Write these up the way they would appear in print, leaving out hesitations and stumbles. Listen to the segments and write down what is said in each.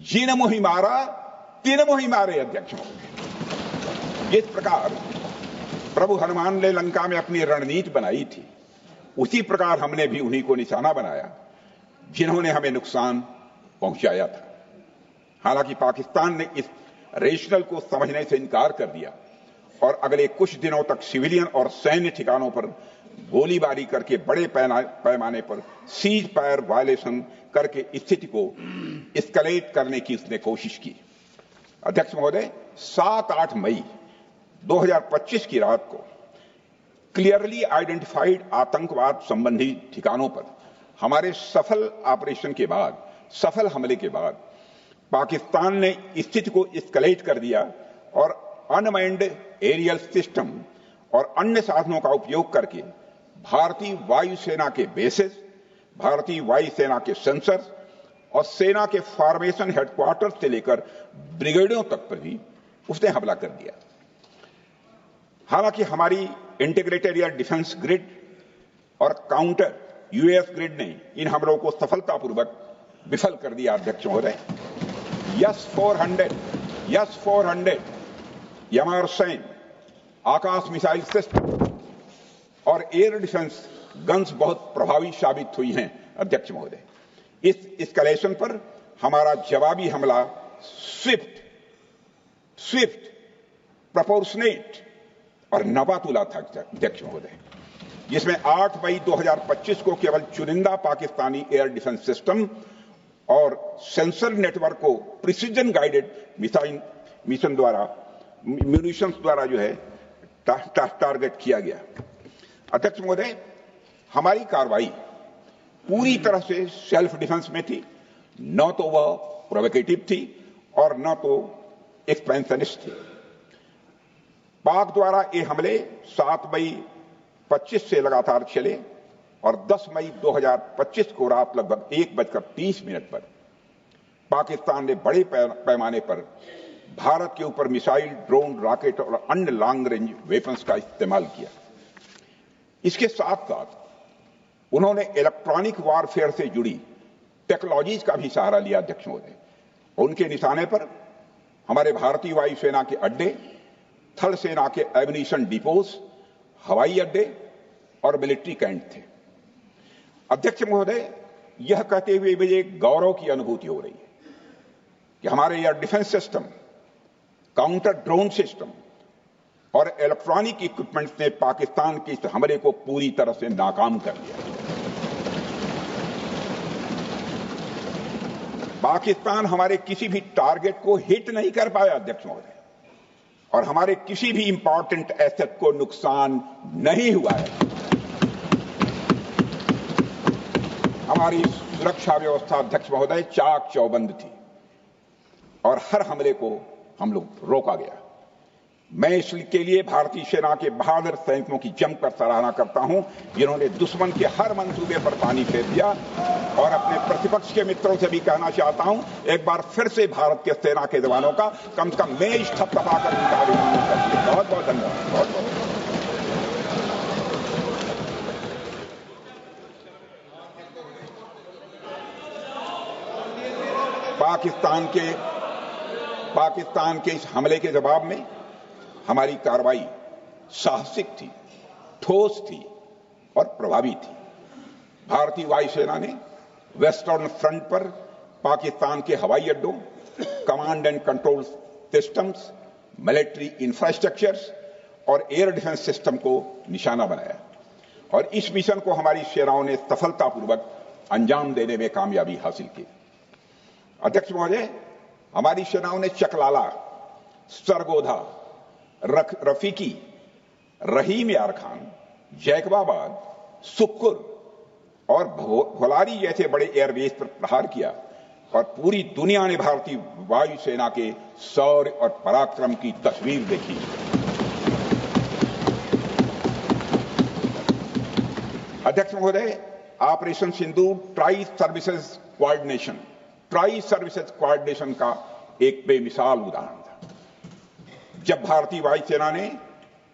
जिन मोहि मारा तिन मोहि मारे अध्यक्ष महोदय। जिस प्रकार प्रभु हनुमान ने लंका में अपनी रणनीति बनाई थी, उसी प्रकार हमने भी उन्हीं को निशाना बनाया जिन्होंने हमें नुकसान पहुंचाया था। हालांकि पाकिस्तान ने इस रेशनल को समझने से इनकार कर दिया और अगले कुछ दिनों तक सिविलियन और सैन्य ठिकानों पर गोलीबारी करके बड़े पैमाने पर सीज फायर वायलेशन करके स्थिति को एस्केलेट करने की उसने कोशिश की। अध्यक्ष महोदय, 7-8 मई 2025 की रात को क्लियरली आइडेंटिफाइड आतंकवाद संबंधी ठिकानों पर हमारे सफल ऑपरेशन के बाद, सफल हमले के बाद पाकिस्तान ने स्थिति को एस्केलेट कर दिया और अनमैन्ड एरियल सिस्टम और अन्य साधनों का उपयोग करके भारतीय वायुसेना के बेसेस, भारतीय वायुसेना के सेंसर्स और सेना के फॉर्मेशन हेडक्वार्टर्स से लेकर ब्रिगेडों तक पर भी उसने हमला कर दिया। हालांकि हमारी इंटीग्रेटेड एयर डिफेंस ग्रिड और काउंटर यूएस ग्रिड ने इन हमलों को सफलतापूर्वक विफल कर दिया। अध्यक्ष महोदय, यस 400 यमारसैन आकाश मिसाइल सिस्टम और एयर डिफेंस गन्स बहुत प्रभावी साबित हुई हैं। अध्यक्ष महोदय, इस एस्केलेशन पर हमारा जवाबी हमला स्विफ्ट, प्रोपोर्शनेट और नवातुला था। अध्यक्ष महोदय, जिसमें 8 मई 2025 को केवल चुनिंदा पाकिस्तानी एयर डिफेंस सिस्टम और सेंसर नेटवर्क को प्रिसीजन गाइडेड मिशन द्वारा म्यूनिशंस द्वारा जो है टारगेट किया गया। अध्यक्ष महोदय, हमारी कार्रवाई पूरी तरह से सेल्फ डिफेंस में थी, न तो वह प्रोवोकेटिव थी और न तो एक्सपेंशनिस्ट थी। पाक द्वारा ये हमले 7 मई 25 से लगातार चले और 10 मई 2025 को रात लगभग 1:30 पर पाकिस्तान ने बड़े पैमाने पर भारत के ऊपर मिसाइल, ड्रोन, रॉकेट और अन्य लॉन्ग रेंज वेपन्स का इस्तेमाल किया। इसके साथ साथ उन्होंने इलेक्ट्रॉनिक वॉरफेयर से जुड़ी टेक्नोलॉजीज का भी सहारा लिया। अध्यक्ष महोदय, उनके निशाने पर हमारे भारतीय वायुसेना के अड्डे, थल सेना के एम्यूनिशन डिपोज, हवाई अड्डे और मिलिट्री कैंट थे। अध्यक्ष महोदय, यह कहते हुए मुझे गौरव की अनुभूति हो रही है कि हमारे air defence system, counter drone system और इलेक्ट्रॉनिक इक्विपमेंट्स ने पाकिस्तान के इस हमले को पूरी तरह से नाकाम कर दिया। पाकिस्तान हमारे किसी भी टारगेट को हिट नहीं कर पाया। अध्यक्ष महोदय, और हमारे किसी भी इंपॉर्टेंट एसेट को नुकसान नहीं हुआ है। हमारी सुरक्षा व्यवस्था अध्यक्ष महोदय चाक चौबंद थी और हर हमले को हम लोग रोका गया। मैं इसके लिए भारतीय सेना के बहादुर सैनिकों की जमकर सराहना करता हूं, जिन्होंने दुश्मन के हर मंसूबे पर पानी फेर दिया। और अपने प्रतिपक्ष के मित्रों से भी कहना चाहता हूं, एक बार फिर से भारत के सेना के जवानों का कम से कम मेज थपथपाकर उनका अभिनंदन करिए। बहुत बहुत धन्यवाद। बहुत बहुत पाकिस्तान के इस हमले के जवाब में हमारी कार्रवाई साहसिक थी, ठोस थी और प्रभावी थी। भारतीय वायुसेना ने वेस्टर्न फ्रंट पर पाकिस्तान के हवाई अड्डों, command and control systems, military infrastructures और एयर डिफेंस सिस्टम को निशाना बनाया और इस मिशन को हमारी सेनाओं ने सफलतापूर्वक अंजाम देने में कामयाबी हासिल की। अध्यक्ष महोदय, हमारी सेनाओं ने चकलाला, सरगोधा, रफीकी, रहीम यार खान, जैकबाबाद, सुक्कुर और भोलारी जैसे बड़े एयरबेस पर प्रहार किया और पूरी दुनिया ने भारतीय वायुसेना के शौर्य और पराक्रम की तस्वीर देखी। अध्यक्ष महोदय, ऑपरेशन सिंदूर ट्राई सर्विसेज कोऑर्डिनेशन का एक बेमिसाल उदाहरण था। जब भारतीय वायुसेना ने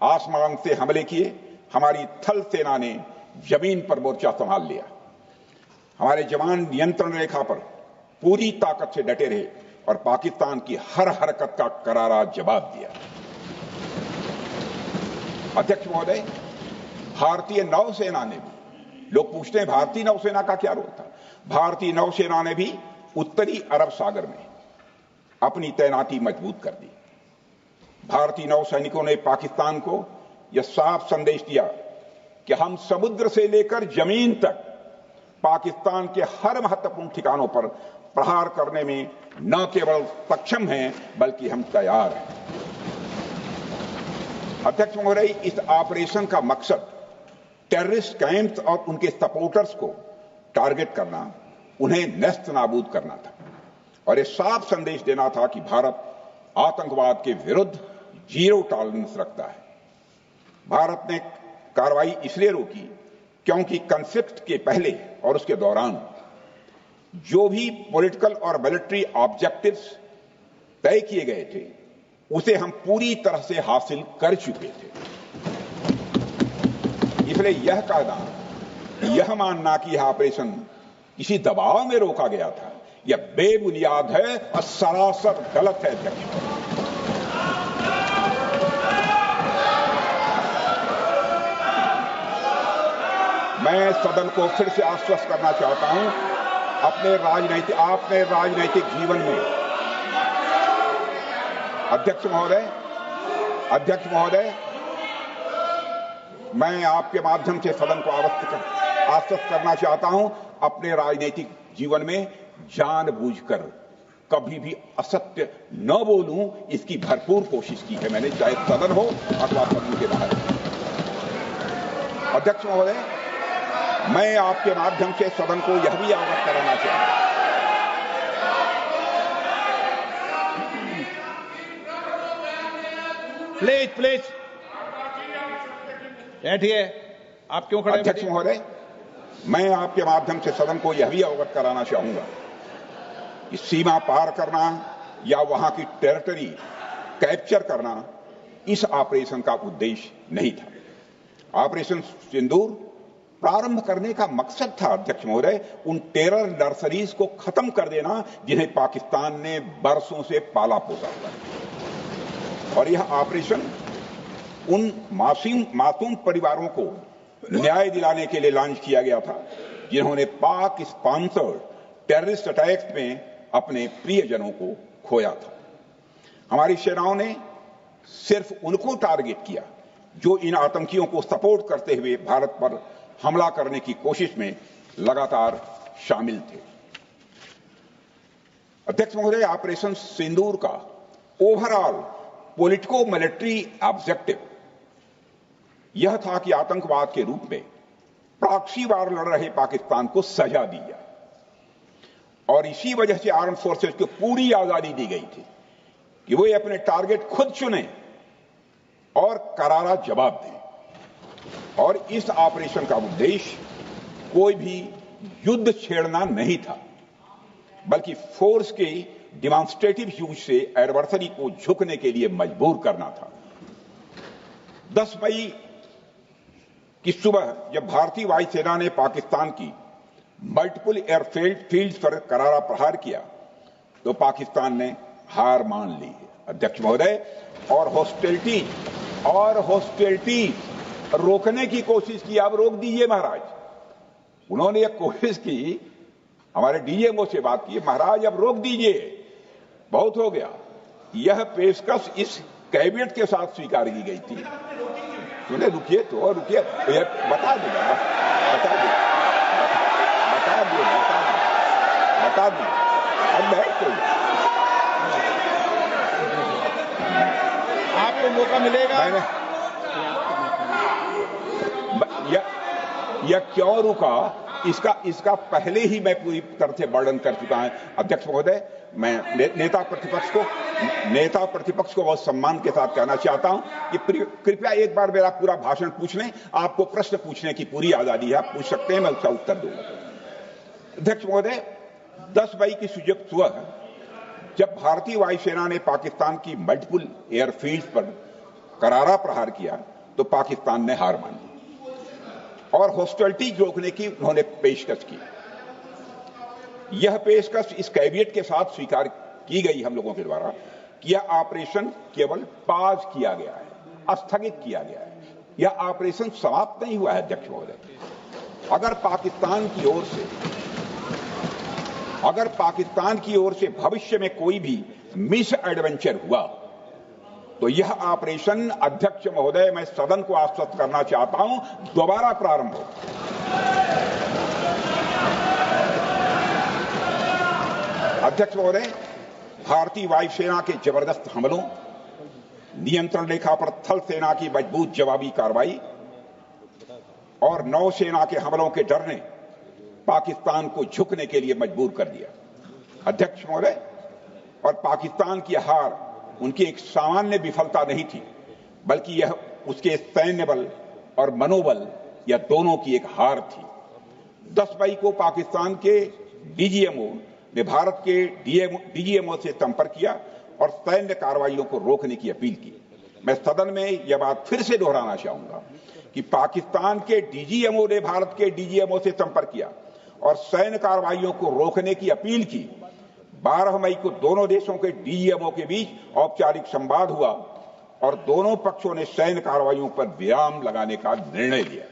आसमान से हमले किए, हमारी थल सेना ने जमीन पर मोर्चा संभाल लिया। हमारे जवान नियंत्रण रेखा पर पूरी ताकत से डटे रहे और पाकिस्तान की हर हरकत का करारा जवाब दिया। अध्यक्ष महोदय, भारतीय नौसेना ने भी, लोग पूछते हैं भारतीय नौसेना का क्या रोल था, भारतीय नौसेना ने भी उत्तरी अरब सागर में अपनी तैनाती मजबूत कर दी। भारतीय नौसैनिकों ने पाकिस्तान को यह साफ संदेश दिया कि हम समुद्र से लेकर जमीन तक पाकिस्तान के हर महत्वपूर्ण ठिकानों पर प्रहार करने में न केवल सक्षम हैं बल्कि हम तैयार हैं। अध्यक्ष महोदय, इस ऑपरेशन का मकसद टेररिस्ट कैंप्स और उनके सपोर्टर्स को टारगेट करना, उन्हें नेस्त नाबूद करना था और यह साफ संदेश देना था कि भारत आतंकवाद के विरुद्ध जीरो टॉलरेंस रखता है। भारत ने कार्रवाई इसलिए रोकी क्योंकि कॉन्फ्लिक्ट के पहले और उसके दौरान जो भी पॉलिटिकल और मिलिट्री ऑब्जेक्टिव्स तय किए गए थे उसे हम पूरी तरह से हासिल कर चुके थे। इसलिए यह कहना, यह मानना कि यह ऑपरेशन किसी दबाव में रोका गया था, यह बेबुनियाद है और सरासर गलत है। अध्यक्ष, मैं सदन को फिर से आश्वस्त करना चाहता हूं, आपने राजनैतिक जीवन में अध्यक्ष महोदय, मैं आपके माध्यम से सदन को आश्वस्त करना चाहता हूं, अपने राजनीतिक जीवन में जानबूझकर कभी भी असत्य न बोलूं, इसकी भरपूर कोशिश की है मैंने, चाहे सदन हो अथवा सदन के बाहर। अध्यक्ष महोदय, मैं आपके माध्यम से सदन को यह भी अवगत कराना चाहता हूं, प्लीज बैठिए। आप क्यों खड़े? अध्यक्ष महोदय, मैं आपके माध्यम से सदन को यह भी अवगत कराना चाहूंगा कि सीमा पार करना या वहां की टेरिटरी कैप्चर करना इस ऑपरेशन का उद्देश्य नहीं था। ऑपरेशन सिंदूर प्रारंभ करने का मकसद था अध्यक्ष महोदय, उन टेरर नर्सरीज को खत्म कर देना जिन्हें पाकिस्तान ने बरसों से पाला पोसा था। और यह ऑपरेशन उन मासूम परिवारों को न्याय दिलाने के लिए लॉन्च किया गया था जिन्होंने पाक स्पॉन्सर्ड टेररिस्ट अटैक्स में अपने प्रियजनों को खोया था। हमारी सेनाओं ने सिर्फ उनको टारगेट किया जो इन आतंकियों को सपोर्ट करते हुए भारत पर हमला करने की कोशिश में लगातार शामिल थे। अध्यक्ष महोदय, ऑपरेशन सिंदूर का ओवरऑल पॉलिटिको मिलिट्री ऑब्जेक्टिव यह था कि आतंकवाद के रूप में प्रॉक्सी वार लड़ रहे पाकिस्तान को सजा दी जाए और इसी वजह से आर्म फोर्सेज को पूरी आजादी दी गई थी कि वो अपने टारगेट खुद चुने और करारा जवाब दें। और इस ऑपरेशन का उद्देश्य कोई भी युद्ध छेड़ना नहीं था, बल्कि फोर्स के डिमॉन्स्ट्रेटिव यूज से एडवर्सरी को झुकने के लिए मजबूर करना था। 10 मई की सुबह जब भारतीय वायुसेना ने पाकिस्तान की मल्टीपल एयरफील्ड्स पर करारा प्रहार किया तो पाकिस्तान ने हार मान ली है अध्यक्ष महोदय, और हॉस्टिलिटी रोकने की कोशिश की। अब रोक दीजिए महाराज। उन्होंने एक कोशिश की, हमारे डीएमओ से बात की, महाराज अब रोक दीजिए, बहुत हो गया। यह पेशकश इस कैबिनेट के साथ स्वीकार की गई थी। सुने, रुकिए तो रुकिए, बता दूंगा, अब बैठ तो आपको मौका मिलेगा। यह क्यों रुका, इसका पहले ही मैं पूरी तरह से वर्णन कर चुका हूं अध्यक्ष महोदय। मैं नेता प्रतिपक्ष को बहुत सम्मान के साथ कहना चाहता हूं कि कृपया एक बार मेरा पूरा भाषण पूछ लें। आपको प्रश्न पूछने की पूरी आजादी है, आप पूछ सकते हैं, मैं उसका उत्तर दूंगा। अध्यक्ष महोदय, 10 मई की सुबह जब भारतीय वायुसेना ने पाकिस्तान की मल्टीपल एयरफील्ड्स पर करारा प्रहार किया तो पाकिस्तान ने हार मान ली और हॉस्टिलिटी रोकने की उन्होंने पेशकश की। यह पेशकश इस कैबिनेट के साथ स्वीकार की गई हम लोगों के द्वारा कि यह ऑपरेशन केवल पाज किया गया है, स्थगित किया गया है। यह ऑपरेशन समाप्त नहीं हुआ है अध्यक्ष महोदय। अगर पाकिस्तान की ओर से भविष्य में कोई भी मिस एडवेंचर हुआ तो यह ऑपरेशन, अध्यक्ष महोदय, मैं सदन को आश्वस्त करना चाहता हूं, दोबारा प्रारंभ हो। अध्यक्ष महोदय, भारतीय वायुसेना के जबरदस्त हमलों, नियंत्रण रेखा पर थल सेना की मजबूत जवाबी कार्रवाई और नौसेना के हमलों के डर ने पाकिस्तान को झुकने के लिए मजबूर कर दिया। अध्यक्ष महोदय, और पाकिस्तान की हार उनकी एक सामान्य विफलता नहीं थी, बल्कि यह उसके सैन्य बल और मनोबल या दोनों की एक हार थी। 10 मई को पाकिस्तान के डीजीएमओ ने भारत के डीजीएमओ से संपर्क किया और सैन्य कार्रवाइयों को रोकने की अपील की। मैं सदन में यह बात फिर से दोहराना चाहूंगा कि पाकिस्तान के डीजीएमओ ने भारत के डीजीएमओ से संपर्क किया और सैन्य कार्रवाइयों को रोकने की अपील की। 12 मई को दोनों देशों के डीजीएमओ के बीच औपचारिक संवाद हुआ और दोनों पक्षों ने सैन्य कार्रवाइयों पर विराम लगाने का निर्णय लिया।